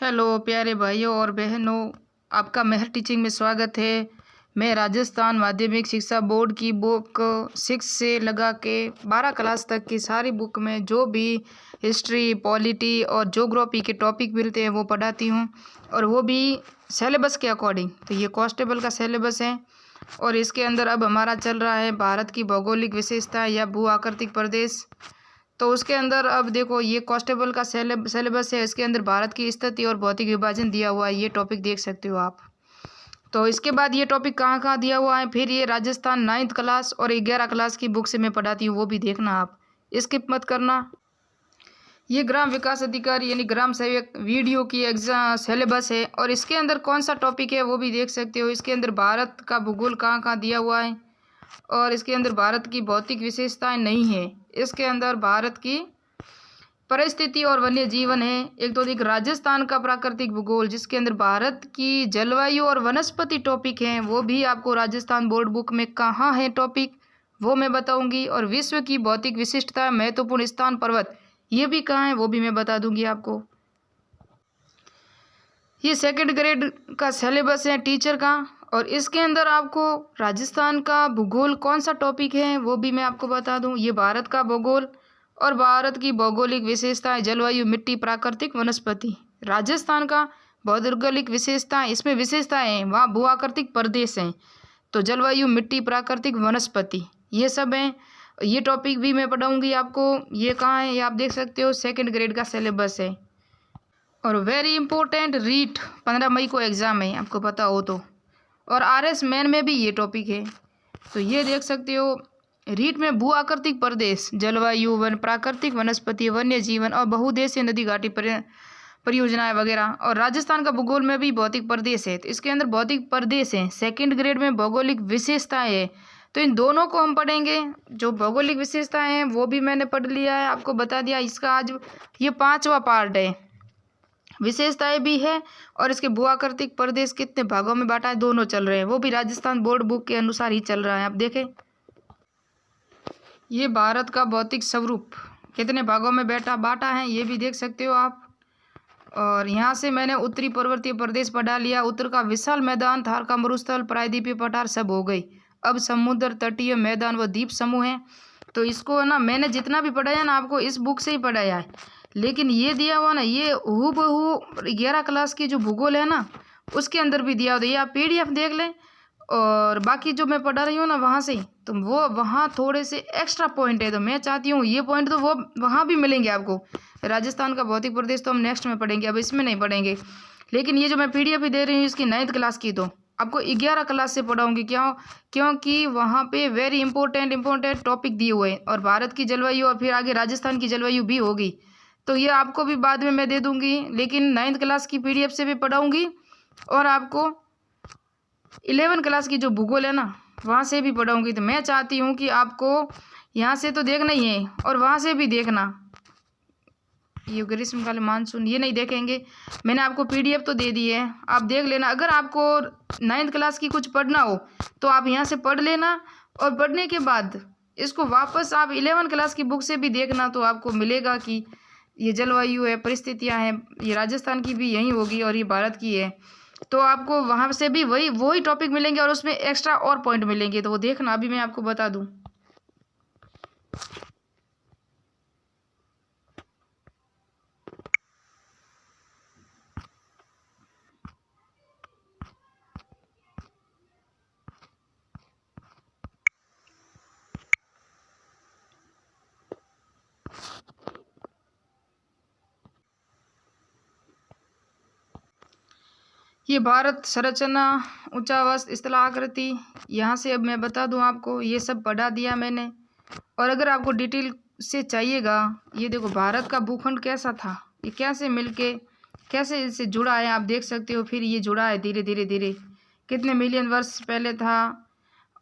Hello प्यारे भाइयों और बहनों, आपका मेहर टीचिंग में स्वागत है। मैं राजस्थान माध्यमिक शिक्षा बोर्ड की बुक 6 से लगा के 12 क्लास तक की सारी बुक में जो भी हिस्ट्री, पॉलिटी और ज्योग्राफी के टॉपिक मिलते हैं वो पढ़ाती हूँ, और वो भी सिलेबस के अकॉर्डिंग। तो ये कांस्टेबल का सिलेबस है, और इसके अंदर अब हमारा चल रहा है भारत की भौगोलिक विशेषता या भू आकृतिक प्रदेश। तो उसके अंदर अब देखो, ये कांस्टेबल का सिलेबस है, इसके अंदर भारत की स्थिति और भौतिक विभाजन दिया हुआ है। ये टॉपिक देख सकते हो आप। तो इसके बाद ये टॉपिक कहाँ कहाँ दिया हुआ है, फिर ये राजस्थान 9th क्लास और 11 क्लास की बुक से मैं पढ़ाती हूँ, वो भी देखना आप, स्किप मत करना। ये ग्राम विकास अधिकारी यानी ग्राम सेवक वीडियो की एग्जाम सिलेबस है, और इसके अंदर कौन सा टॉपिक है वो भी देख सकते हो। इसके अंदर भारत का भूगोल कहाँ कहाँ दिया हुआ है, और इसके अंदर भारत की भौतिक विशेषताएं नहीं है। इसके अंदर भारत की परिस्थिति और वन्य जीवन है। एक तो एक राजस्थान का प्राकृतिक भूगोल, जिसके अंदर भारत की जलवायु और वनस्पति टॉपिक हैं, वो भी आपको राजस्थान बोर्ड बुक में कहाँ है टॉपिक, वो मैं बताऊंगी। और विश्व की भौतिक विशिष्टता, महत्वपूर्ण स्थान, पर्वत, ये भी कहाँ है वो भी मैं बता दूंगी आपको। ये 2nd ग्रेड का सिलेबस है टीचर का, और इसके अंदर आपको राजस्थान का भूगोल कौन सा टॉपिक है वो भी मैं आपको बता दूं। ये भारत का भूगोल और भारत की भौगोलिक विशेषताएं, जलवायु, मिट्टी, प्राकृतिक, वनस्पति। राजस्थान का भौगोलिक विशेषताएं, इसमें विशेषताएं हैं, वहाँ भू आकृतिक प्रदेश हैं, तो जलवायु, मिट्टी, प्राकृतिक, वनस्पति, ये सब हैं। ये टॉपिक भी मैं पढ़ाऊँगी आपको। ये कहाँ है ये आप देख सकते हो, 2nd ग्रेड का सिलेबस है। और वेरी इंपॉर्टेंट, रीट 15 मई को एग्ज़ाम है, आपको पता हो तो। और RS मेन में भी ये टॉपिक है, तो ये देख सकते हो। रीट में भू आकृतिक प्रदेश, जलवायु, वन, प्राकृतिक, वनस्पति, वन्य जीवन और बहुउद्देशीय नदी घाटी परियोजनाएं वगैरह। और राजस्थान का भूगोल में भी भौतिक प्रदेश है, तो इसके अंदर भौतिक प्रदेश है। 2nd ग्रेड में भौगोलिक विशेषताएं है, तो इन दोनों को हम पढ़ेंगे। जो भौगोलिक विशेषताएं हैं वो भी मैंने पढ़ लिया है, आपको बता दिया। इसका आज ये 5वां पार्ट है। विशेषताएं भी है, और इसके भू आकृतिक प्रदेश कितने भागों में बांटा है, दोनों चल रहे हैं, वो भी राजस्थान बोर्ड बुक के अनुसार ही चल रहा है। आप देखें, ये भारत का भौतिक स्वरूप कितने भागों में बांटा है, ये भी देख सकते हो आप। और यहाँ से मैंने उत्तरी पर्वतीय प्रदेश पढ़ा लिया। उत्तर का विशाल मैदान, थार का मरुस्थल, प्रायद्वीपीय पठार सब हो गई। अब समुद्र, तटीय मैदान व द्वीप समूह हैं। तो इसको ना मैंने जितना भी पढ़ाया ना आपको इस बुक से ही पढ़ाया है, लेकिन ये दिया हुआ ना, ये हूबहू 11 क्लास की जो भूगोल है ना उसके अंदर भी दिया हुआ है। ये आप PDF देख लें, और बाकी जो मैं पढ़ा रही हूँ ना वहाँ से, तो वो वहाँ थोड़े से एक्स्ट्रा पॉइंट है, तो मैं चाहती हूँ ये पॉइंट तो वो वहाँ भी मिलेंगे आपको। राजस्थान का भौतिक प्रदेश तो हम नेक्स्ट में पढ़ेंगे, अब इसमें नहीं पढ़ेंगे। लेकिन ये जो मैं PDF भी दे रही हूँ इसकी 9th क्लास की, तो आपको 11 क्लास से पढ़ाऊँगी। क्योंकि वहाँ पे वेरी इंपॉर्टेंट टॉपिक दिए हुए हैं, और भारत की जलवायु और फिर आगे राजस्थान की जलवायु भी होगी, तो ये आपको भी बाद में मैं दे दूँगी। लेकिन 9th क्लास की PDF से भी पढ़ाऊँगी, और आपको 11 क्लास की जो भूगोल है ना वहाँ से भी पढ़ाऊँगी। तो मैं चाहती हूँ कि आपको यहाँ से तो देखना ही है, और वहाँ से भी देखना। ये ग्रीष्मकाल, मानसून, ये नहीं देखेंगे, मैंने आपको PDF तो दे दी है, आप देख लेना। अगर आपको 9th क्लास की कुछ पढ़ना हो तो आप यहाँ से पढ़ लेना, और पढ़ने के बाद इसको वापस आप 11 क्लास की बुक से भी देखना, तो आपको मिलेगा कि ये जलवायु है, परिस्थितियाँ हैं, ये राजस्थान की भी यही होगी और ये भारत की है, तो आपको वहाँ से भी वही टॉपिक मिलेंगे, और उसमें एक्स्ट्रा और पॉइंट मिलेंगे, तो वो देखना। अभी मैं आपको बता दूँ, ये भारत संरचना, उच्चावच, स्थल आकृति, यहाँ से अब मैं बता दूँ आपको, ये सब पढ़ा दिया मैंने। और अगर आपको डिटेल से चाहिएगा, ये देखो भारत का भूखंड कैसा था, ये कैसे मिलके कैसे इससे जुड़ा है, आप देख सकते हो। फिर ये जुड़ा है धीरे धीरे धीरे, कितने मिलियन वर्ष पहले था,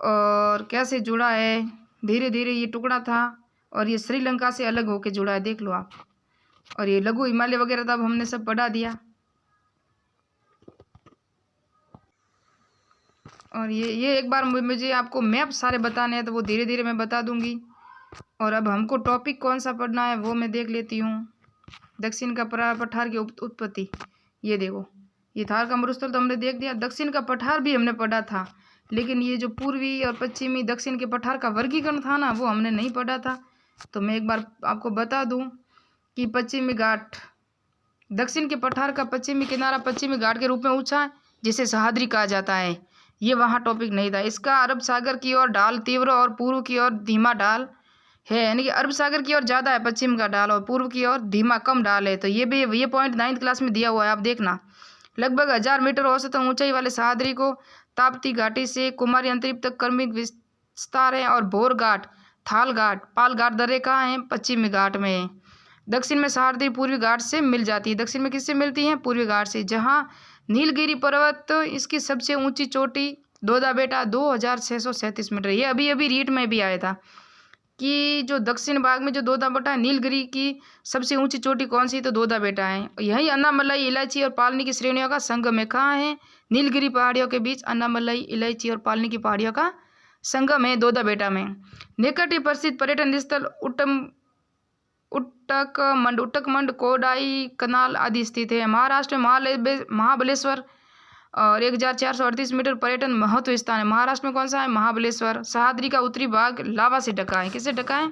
और कैसे जुड़ा है धीरे धीरे। ये टुकड़ा था, और ये श्रीलंका से अलग होके जुड़ा है, देख लो आप। और ये लघु हिमालय वगैरह तब हमने सब पढ़ा दिया। और ये एक बार मुझे आपको मैप सारे बताने हैं, तो वो धीरे धीरे मैं बता दूंगी। और अब हमको टॉपिक कौन सा पढ़ना है वो मैं देख लेती हूँ। दक्षिण का पठार की उत्पत्ति, ये देखो, ये थार का मरुस्थल तो हमने देख दिया। दक्षिण का पठार भी हमने पढ़ा था, लेकिन ये जो पूर्वी और पश्चिमी दक्षिण के पठार का वर्गीकरण था ना, वो हमने नहीं पढ़ा था। तो मैं एक बार आपको बता दूं कि पश्चिमी घाट, दक्षिण के पठार का पश्चिमी किनारा पश्चिमी घाट के रूप में ऊंचा है, जिसे सह्याद्री कहा जाता है। ये वहाँ टॉपिक नहीं था। इसका अरब सागर की ओर ढाल तीव्र और पूर्व की ओर धीमा ढाल है, यानी कि अरब सागर की ओर ज़्यादा है पश्चिम का ढाल, और पूर्व की ओर धीमा कम ढाल है। तो ये पॉइंट 9th क्लास में दिया हुआ है, आप देखना। लगभग 1000 मीटर औसतन ऊंचाई वाले सह्याद्री को ताप्ती घाटी से कुमारी अंतरिक्ष तक क्रमिक विस्तार है। और भोर घाट, थाल घाट, पाल घाट दर्रे कहाँ हैं? पश्चिमी घाट में है। दक्षिण में सह्याद्री पूर्वी घाट से मिल जाती है। दक्षिण में किससे मिलती है? पूर्वी घाट से। जहाँ नीलगिरी पर्वत इसकी सबसे ऊंची चोटी दोदा बेटा 2637 मीटर। ये अभी अभी रीट में भी आया था कि जो दक्षिण भाग में जो दोदा बेटा है, नीलगिरी की सबसे ऊंची चोटी कौन सी? तो दोदा बेटा है। यही अन्नामलाई, इलायची और पालनी की श्रेणियों का संगम है। कहाँ है? नीलगिरी पहाड़ियों के बीच अन्नामलाई, इलायची और पालनी की पहाड़ियों का संगम है दोदा बेटा में। निकट ही प्रसिद्ध पर्यटन स्थल उट्टकमंड, कोडाई कनाल आदि स्थित है। महाराष्ट्र में महाबलेश्वर और 1438 मीटर पर्यटन महत्व स्थान है। महाराष्ट्र में कौन सा है? महाबलेश्वर। सह्याद्री का उत्तरी भाग लावा से ढका है। किससे ढका है?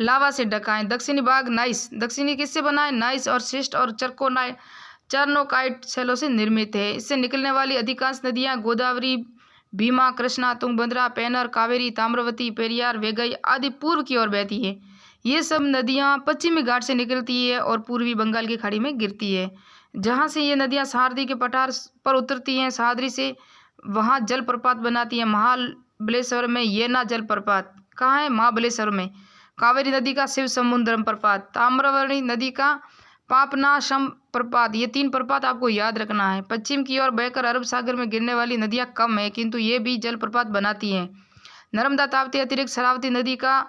लावा से ढका है। दक्षिणी भाग नाइस, दक्षिणी किससे बना है? नाइस और शिस्ट और चर्नोकाइट शैलों से निर्मित है। इससे निकलने वाली अधिकांश नदियां गोदावरी, भीमा, कृष्णा, तुंगभद्रा, पेनर, कावेरी, ताम्रवती, पेरियार, वेगई आदि पूर्व की ओर बहती है। ये सब नदियां पश्चिमी घाट से निकलती है और पूर्वी बंगाल की खाड़ी में गिरती है। जहाँ से ये नदियां सह्याद्री के पठार पर उतरती हैं, सह्याद्री से वहाँ जलप्रपात बनाती हैं। महाबलेश्वर में येना जलप्रपात कहाँ है? महाबलेश्वर में। कावेरी नदी का शिव समुद्रम प्रपात, ताम्रवती नदी का पापनाशम प्रपात, ये 3 प्रपात आपको याद रखना है। पश्चिम की ओर बहकर अरब सागर में गिरने वाली नदियां कम है, किंतु ये भी जलप्रपात बनाती हैं। नर्मदा, ताप्ती अतिरिक्त शरावती नदी का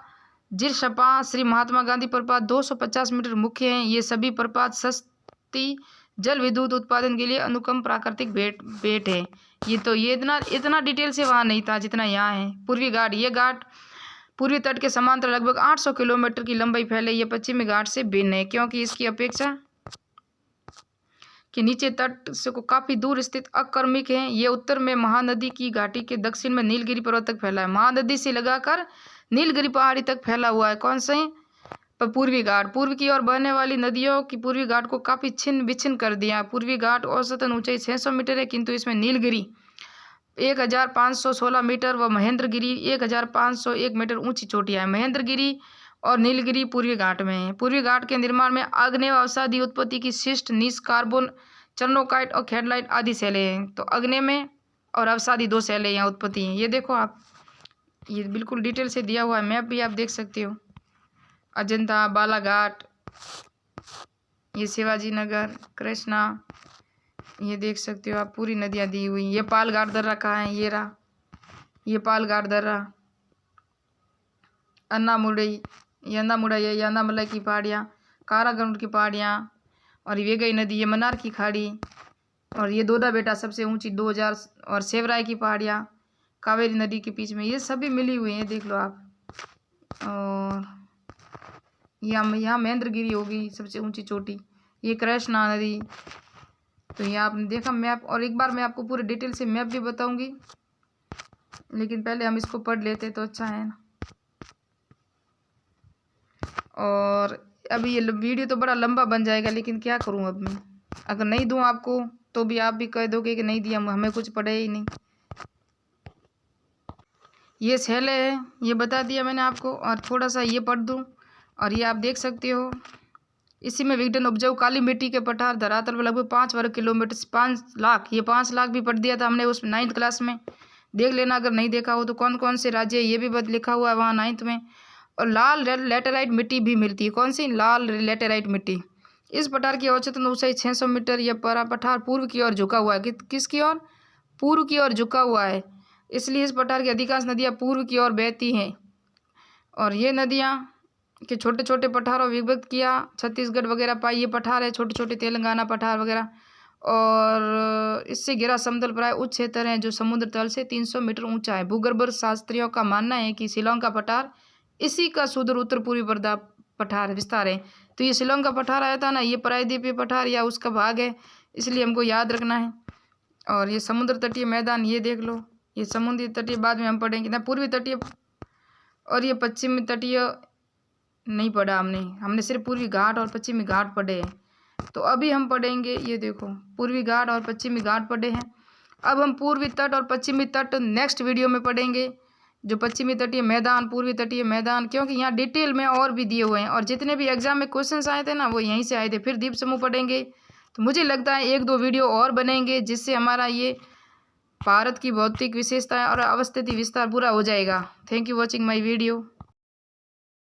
जिरशपा, श्री महात्मा गांधी प्रपात 250 मीटर मुख्य हैं। ये सभी प्रपात सस्ती जल विद्युत उत्पादन के लिए अनुपम प्राकृतिक भेंट है। ये इतना डिटेल से वहाँ नहीं था जितना यहाँ है। पूर्वी घाट, ये घाट पूर्वी तट के समांतर लगभग 800 किलोमीटर की लंबाई फैले। ये पश्चिमी घाट से भिन्न है, क्योंकि इसकी अपेक्षा कि नीचे तट से को काफी दूर स्थित अक्रमिक है। ये उत्तर में महानदी की घाटी के दक्षिण में नीलगिरी पर्वत तक फैला है। महानदी से लगाकर नीलगिरी पहाड़ी तक फैला हुआ है। कौन से? पूर्वी घाट। पूर्व की ओर बहने वाली नदियों की पूर्वी घाट को काफी छिन्न विच्छिन्न कर दिया। पूर्वी घाट औसतन ऊंचाई 600 मीटर है, किंतु इसमें नीलगिरी 1516 मीटर व महेंद्रगिरी 1501 मीटर ऊंची चोटियां हैं। महेंद्रगिरी और नीलगिरी पूर्वी घाट में है। पूर्वी घाट के निर्माण में आग्नेय व अवसादी उत्पत्ति की शिष्ट, नीस, कार्बन, चर्नोकाइट और खेडलाइट आदि शैलें हैं। तो अग्नेय में और अवसादी 2 शैलें यहाँ उत्पत्ति हैं। ये देखो आप, ये बिल्कुल डिटेल से दिया हुआ है, मैप भी आप देख सकते हो। अजंता, बालाघाट, ये शिवाजी नगर, कृष्णा, ये देख सकते हो आप, पूरी नदियाँ दी हुई। ये पालघाट दर्रा कहाँ है? ये रहा, ये पालघाट दर्रा। अन्नामुडई, ये अन्नामुड़ा, ये अन्नामलाई की पहाड़ियाँ, कारागंड की पहाड़ियाँ, और ये गई नदी, ये मन्नार की खाड़ी, और ये दोदा बेटा सबसे ऊंची 2000, और सेवराय की पहाड़ियाँ कावेरी नदी के बीच में, ये सभी मिली हुई हैं, देख लो आप। और यहाँ महेंद्रगिरी होगी सबसे ऊंची चोटी, ये कृष्णा नदी। तो ये आपने देखा मैप, और एक बार मैं आपको पूरे डिटेल से मैप भी बताऊंगी, लेकिन पहले हम इसको पढ़ लेते तो अच्छा है ना। और अभी ये वीडियो तो बड़ा लंबा बन जाएगा, लेकिन क्या करूं अब मैं, अगर नहीं दूं आपको तो भी आप भी कह दोगे कि नहीं दिया, हमें कुछ पढ़े ही नहीं। ये शैले है, ये बता दिया मैंने आपको, और थोड़ा सा ये पढ़ दूं, और ये आप देख सकते हो। इसी में विघटन उपजाऊ काली मिट्टी के पठार धरातल पर लगभग 5 वर्ग किलोमीटर, 5 लाख, ये 5 लाख भी पढ़ दिया था हमने उस 9th क्लास में, देख लेना अगर नहीं देखा हो तो। कौन कौन से राज्य, ये भी लिखा हुआ है वहाँ 9th में। और लाल लेटेराइट मिट्टी भी मिलती है। कौन सी? लाल लेटेराइट मिट्टी। इस पठार की औसतन ऊंचाई 600 मीटर। यह पठार पूर्व की ओर झुका हुआ है। किसकी ओर? पूर्व की ओर झुका हुआ है, इसलिए इस पठार की अधिकांश नदियाँ पूर्व की ओर बहती हैं। और ये नदियाँ के छोटे छोटे पठारों विभक्त किया, छत्तीसगढ़ वगैरह पाई ये पठार है, छोटे छोटे तेलंगाना पठार वगैरह। और इससे घिरा समतल प्राय उच्च क्षेत्र है जो समुद्र तल से 300 मीटर ऊंचा है। भूगर्भ शास्त्रियों का मानना है कि शिलांग का पठार इसी का सुदूर उत्तर पूर्वी पठार विस्तार है। तो ये शिलोंग का पठार आया था ना, ये प्रायद्वीपीय पठार या उसका भाग है, इसलिए हमको याद रखना है। और ये समुद्र तटीय मैदान, ये देख लो, ये समुद्री तटीय बाद में हम पढ़ेंगे ना, पूर्वी तटीय और ये पश्चिमी तटीय नहीं पढ़ा हमने सिर्फ पूर्वी घाट और पश्चिमी घाट पढ़े हैं। तो अभी हम पढ़ेंगे, ये देखो पूर्वी घाट और पश्चिमी घाट पढ़े हैं। अब हम पूर्वी तट और पश्चिमी तट नेक्स्ट वीडियो में पढ़ेंगे, जो पश्चिमी तटीय मैदान, पूर्वी तटीय मैदान, क्योंकि यहाँ डिटेल में और भी दिए हुए हैं और जितने भी एग्जाम में क्वेश्चंस आए थे ना वो यहीं से आए थे। फिर द्वीप समूह पढ़ेंगे, तो मुझे लगता है 1-2 वीडियो और बनेंगे जिससे हमारा ये भारत की भौतिक विशेषताएं और अवस्थिति विस्तार पूरा हो जाएगा। Thank you watching my video.